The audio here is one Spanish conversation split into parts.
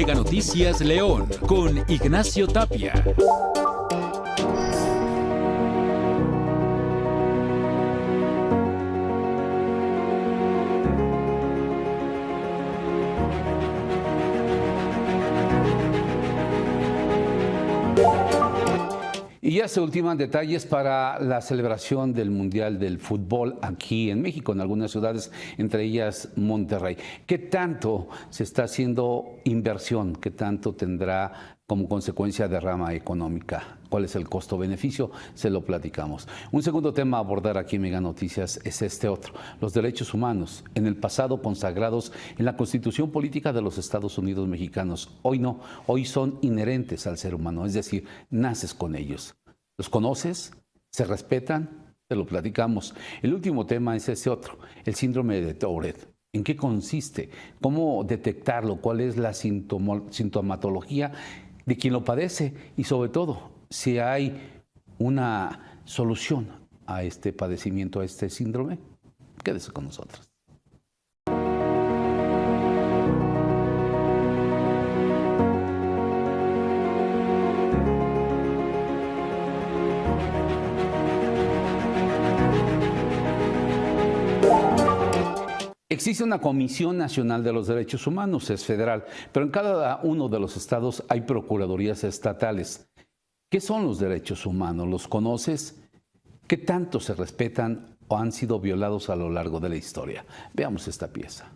Mega Noticias León con Ignacio Tapia. Y ya se ultiman detalles para la celebración del Mundial del Fútbol aquí en México, en algunas ciudades, entre ellas Monterrey. ¿Qué tanto se está haciendo inversión? ¿Qué tanto tendrá como consecuencia derrama económica? ¿Cuál es el costo-beneficio? Se lo platicamos. Un segundo tema a abordar aquí en Mega Noticias es este otro, los derechos humanos, en el pasado consagrados en la Constitución Política de los Estados Unidos Mexicanos. Hoy no, hoy son inherentes al ser humano, es decir, naces con ellos. ¿Los conoces? ¿Se respetan? Te lo platicamos. El último tema es ese otro, el síndrome de Tourette. ¿En qué consiste? ¿Cómo detectarlo? ¿Cuál es la sintomatología de quien lo padece? Y sobre todo, si hay una solución a este padecimiento, a este síndrome. Quédese con nosotros. Existe una Comisión Nacional de los Derechos Humanos, es federal, pero en cada uno de los estados hay procuradurías estatales. ¿Qué son los derechos humanos? ¿Los conoces? ¿Qué tanto se respetan o han sido violados a lo largo de la historia? Veamos esta pieza.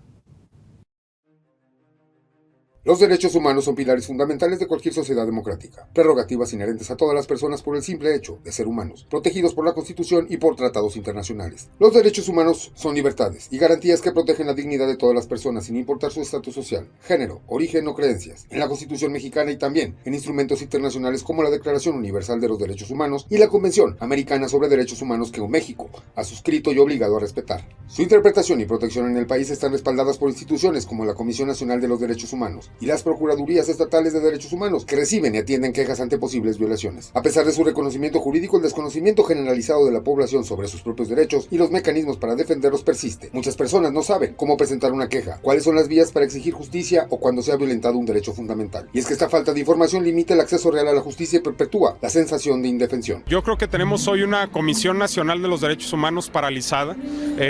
Los derechos humanos son pilares fundamentales de cualquier sociedad democrática, prerrogativas inherentes a todas las personas por el simple hecho de ser humanos, protegidos por la Constitución y por tratados internacionales. Los derechos humanos son libertades y garantías que protegen la dignidad de todas las personas sin importar su estatus social, género, origen o creencias. En la Constitución mexicana y también en instrumentos internacionales como la Declaración Universal de los Derechos Humanos y la Convención Americana sobre Derechos Humanos que México ha suscrito y obligado a respetar. Su interpretación y protección en el país están respaldadas por instituciones como la Comisión Nacional de los Derechos Humanos y las Procuradurías Estatales de Derechos Humanos, que reciben y atienden quejas ante posibles violaciones. A pesar de su reconocimiento jurídico, el desconocimiento generalizado de la población sobre sus propios derechos y los mecanismos para defenderlos persiste. Muchas personas no saben cómo presentar una queja, cuáles son las vías para exigir justicia o cuando se ha violentado un derecho fundamental. Y es que esta falta de información limita el acceso real a la justicia y perpetúa la sensación de indefensión. Yo creo que tenemos hoy una Comisión Nacional de los Derechos Humanos paralizada.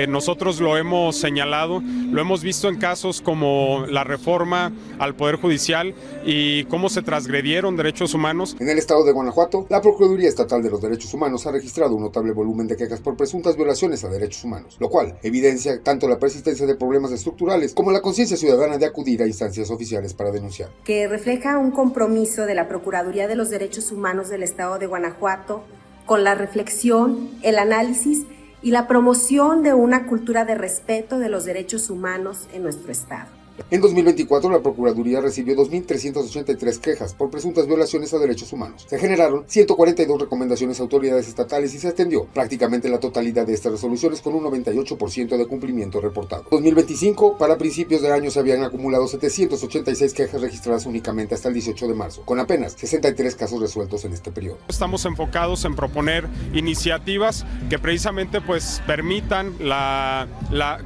Nosotros lo hemos señalado, lo hemos visto en casos como la reforma al Poder Judicial y cómo se transgredieron derechos humanos. En el estado de Guanajuato, la Procuraduría Estatal de los Derechos Humanos ha registrado un notable volumen de quejas por presuntas violaciones a derechos humanos, lo cual evidencia tanto la persistencia de problemas estructurales como la conciencia ciudadana de acudir a instancias oficiales para denunciar. Que refleja un compromiso de la Procuraduría de los Derechos Humanos del estado de Guanajuato con la reflexión, el análisis y la promoción de una cultura de respeto de los derechos humanos en nuestro estado. En 2024, la Procuraduría recibió 2.383 quejas por presuntas violaciones a derechos humanos. Se generaron 142 recomendaciones a autoridades estatales y se atendió prácticamente la totalidad de estas resoluciones con un 98% de cumplimiento reportado. En 2025, para principios de año se habían acumulado 786 quejas registradas únicamente hasta el 18 de marzo, con apenas 63 casos resueltos en este periodo. Estamos enfocados en proponer iniciativas que precisamente permitan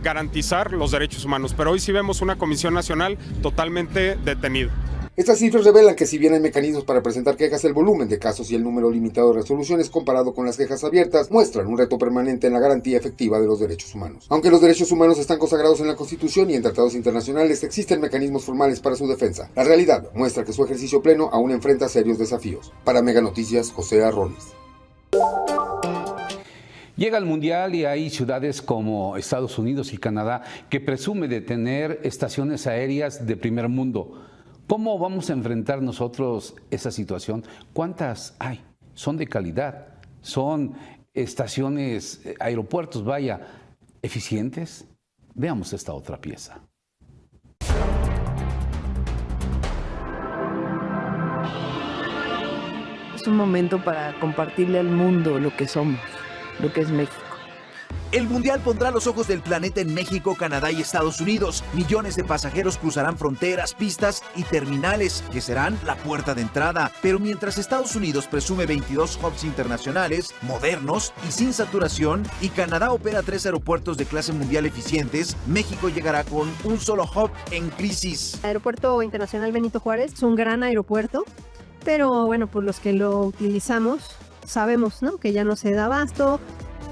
garantizar los derechos humanos, pero hoy sí vemos una Comisión Nacional totalmente detenida. Estas cifras revelan que si bien hay mecanismos para presentar quejas, el volumen de casos y el número limitado de resoluciones comparado con las quejas abiertas muestran un reto permanente en la garantía efectiva de los derechos humanos. Aunque los derechos humanos están consagrados en la Constitución y en tratados internacionales, existen mecanismos formales para su defensa. La realidad muestra que su ejercicio pleno aún enfrenta serios desafíos. Para Mega Noticias, José Arrones. Llega el Mundial y hay ciudades como Estados Unidos y Canadá que presume de tener estaciones aéreas de primer mundo. ¿Cómo vamos a enfrentar nosotros esa situación? ¿Cuántas hay? ¿Son de calidad? ¿Son estaciones, aeropuertos, eficientes? Veamos esta otra pieza. Es un momento para compartirle al mundo lo que somos, lo que es México. El Mundial pondrá los ojos del planeta en México, Canadá y Estados Unidos. Millones de pasajeros cruzarán fronteras, pistas y terminales, que serán la puerta de entrada. Pero mientras Estados Unidos presume 22 hubs internacionales, modernos y sin saturación, y Canadá opera 3 aeropuertos de clase mundial eficientes, México llegará con un solo hub en crisis. El Aeropuerto Internacional Benito Juárez es un gran aeropuerto, pero bueno, pues los que lo utilizamos sabemos, ¿no?, que ya no se da abasto.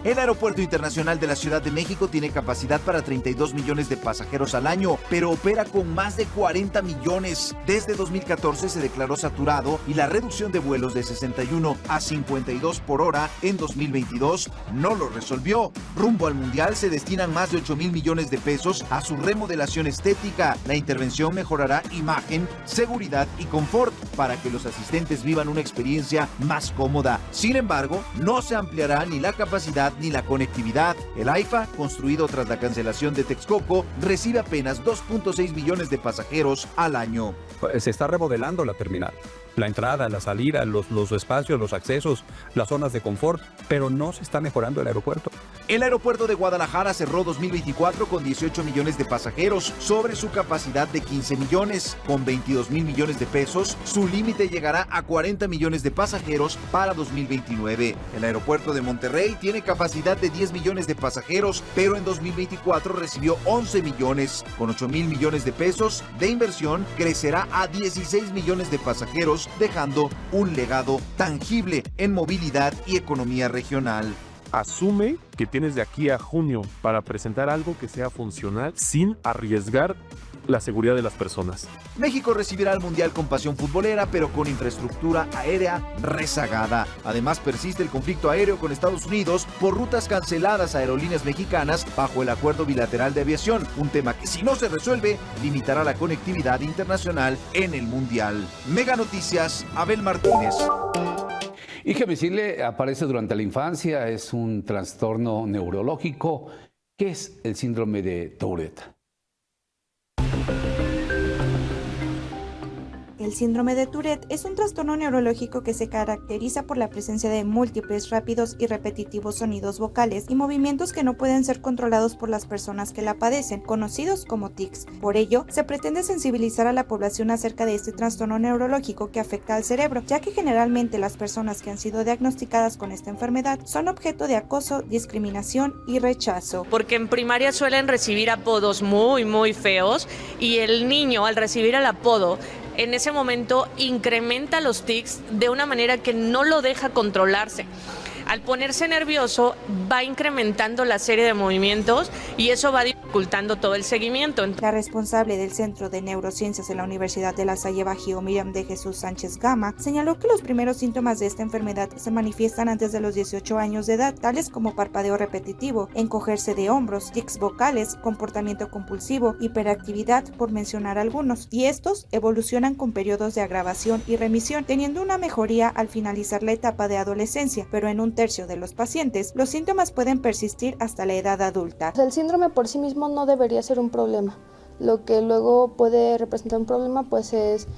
El Aeropuerto Internacional de la Ciudad de México tiene capacidad para 32 millones de pasajeros al año, pero opera con más de 40 millones. Desde 2014 se declaró saturado y la reducción de vuelos de 61 a 52 por hora en 2022 no lo resolvió. Rumbo al Mundial se destinan más de 8,000 millones de pesos a su remodelación estética. La intervención mejorará imagen, seguridad y confort para que los asistentes vivan una experiencia más cómoda. Sin embargo, no se ampliará ni la capacidad ni la conectividad. El AIFA, construido tras la cancelación de Texcoco, recibe apenas 2.6 millones de pasajeros al año. Se está remodelando la terminal. La entrada, la salida, los espacios, los accesos, las zonas de confort, pero no se está mejorando el aeropuerto. El aeropuerto de Guadalajara cerró 2024 con 18 millones de pasajeros, sobre su capacidad de 15 millones. Con 22,000 millones de pesos, su límite llegará a 40 millones de pasajeros para 2029. El aeropuerto de Monterrey tiene capacidad de 10 millones de pasajeros, pero en 2024 recibió 11 millones. Con 8,000 millones de pesos de inversión, crecerá a 16 millones de pasajeros, dejando un legado tangible en movilidad y economía regional. Asume que tienes de aquí a junio para presentar algo que sea funcional sin arriesgar la seguridad de las personas. México recibirá el Mundial con pasión futbolera, pero con infraestructura aérea rezagada. Además, persiste el conflicto aéreo con Estados Unidos por rutas canceladas a aerolíneas mexicanas bajo el Acuerdo Bilateral de Aviación, un tema que, si no se resuelve, limitará la conectividad internacional en el Mundial. Mega Noticias, Abel Martínez. IgE aparece durante la infancia, es un trastorno neurológico. ¿Qué es el síndrome de Tourette? El síndrome de Tourette es un trastorno neurológico que se caracteriza por la presencia de múltiples, rápidos y repetitivos sonidos vocales y movimientos que no pueden ser controlados por las personas que la padecen, conocidos como tics. Por ello, se pretende sensibilizar a la población acerca de este trastorno neurológico que afecta al cerebro, ya que generalmente las personas que han sido diagnosticadas con esta enfermedad son objeto de acoso, discriminación y rechazo. Porque en primaria suelen recibir apodos muy feos y el niño, al recibir el apodo, en ese momento incrementa los tics de una manera que no lo deja controlarse. Al ponerse nervioso va incrementando la serie de movimientos y eso va dificultando todo el seguimiento. La responsable del Centro de Neurociencias de la Universidad de La Salle Bajío, Miriam de Jesús Sánchez Gama, señaló que los primeros síntomas de esta enfermedad se manifiestan antes de los 18 años de edad, tales como parpadeo repetitivo, encogerse de hombros, tics vocales, comportamiento compulsivo, hiperactividad, por mencionar algunos, y estos evolucionan con periodos de agravación y remisión, teniendo una mejoría al finalizar la etapa de adolescencia, pero en un tercio de los pacientes, los síntomas pueden persistir hasta la edad adulta. El síndrome por sí mismo no debería ser un problema. Lo que luego puede representar un problema pues es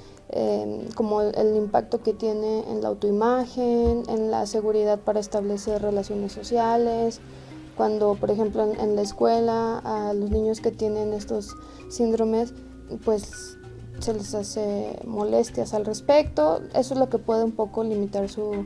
como el impacto que tiene en la autoimagen, en la seguridad para establecer relaciones sociales. Cuando, por ejemplo, en la escuela a los niños que tienen estos síndromes, pues se les hace molestias al respecto. Eso es lo que puede un poco limitar su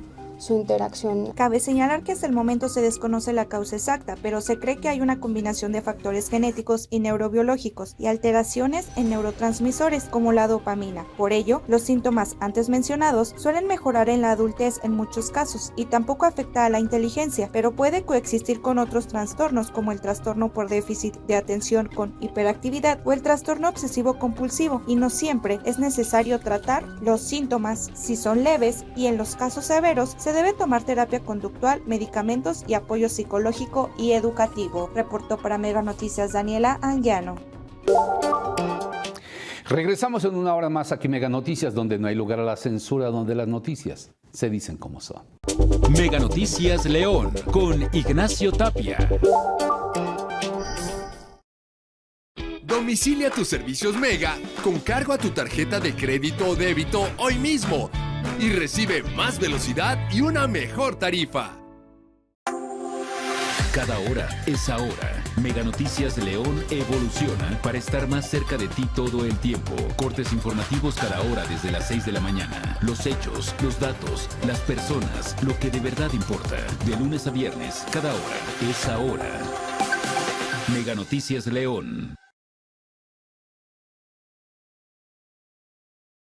interacción. Cabe señalar que hasta el momento se desconoce la causa exacta, pero se cree que hay una combinación de factores genéticos y neurobiológicos y alteraciones en neurotransmisores como la dopamina. Por ello, los síntomas antes mencionados suelen mejorar en la adultez en muchos casos y tampoco afecta a la inteligencia, pero puede coexistir con otros trastornos como el trastorno por déficit de atención con hiperactividad o el trastorno obsesivo compulsivo, y no siempre es necesario tratar los síntomas. Si son leves y en los casos severos, se debe tomar terapia conductual, medicamentos y apoyo psicológico y educativo. Reportó para Mega Noticias Daniela Anguiano. Regresamos en una hora más aquí Mega Noticias, donde no hay lugar a la censura, donde las noticias se dicen como son. Mega Noticias León con Ignacio Tapia. Domicilia tus servicios Mega con cargo a tu tarjeta de crédito o débito hoy mismo y recibe más velocidad y una mejor tarifa. Cada hora es ahora. Mega Noticias de León evoluciona para estar más cerca de ti todo el tiempo. Cortes informativos cada hora desde las 6 de la mañana. Los hechos, los datos, las personas, lo que de verdad importa. De lunes a viernes, cada hora es ahora. Mega Noticias León.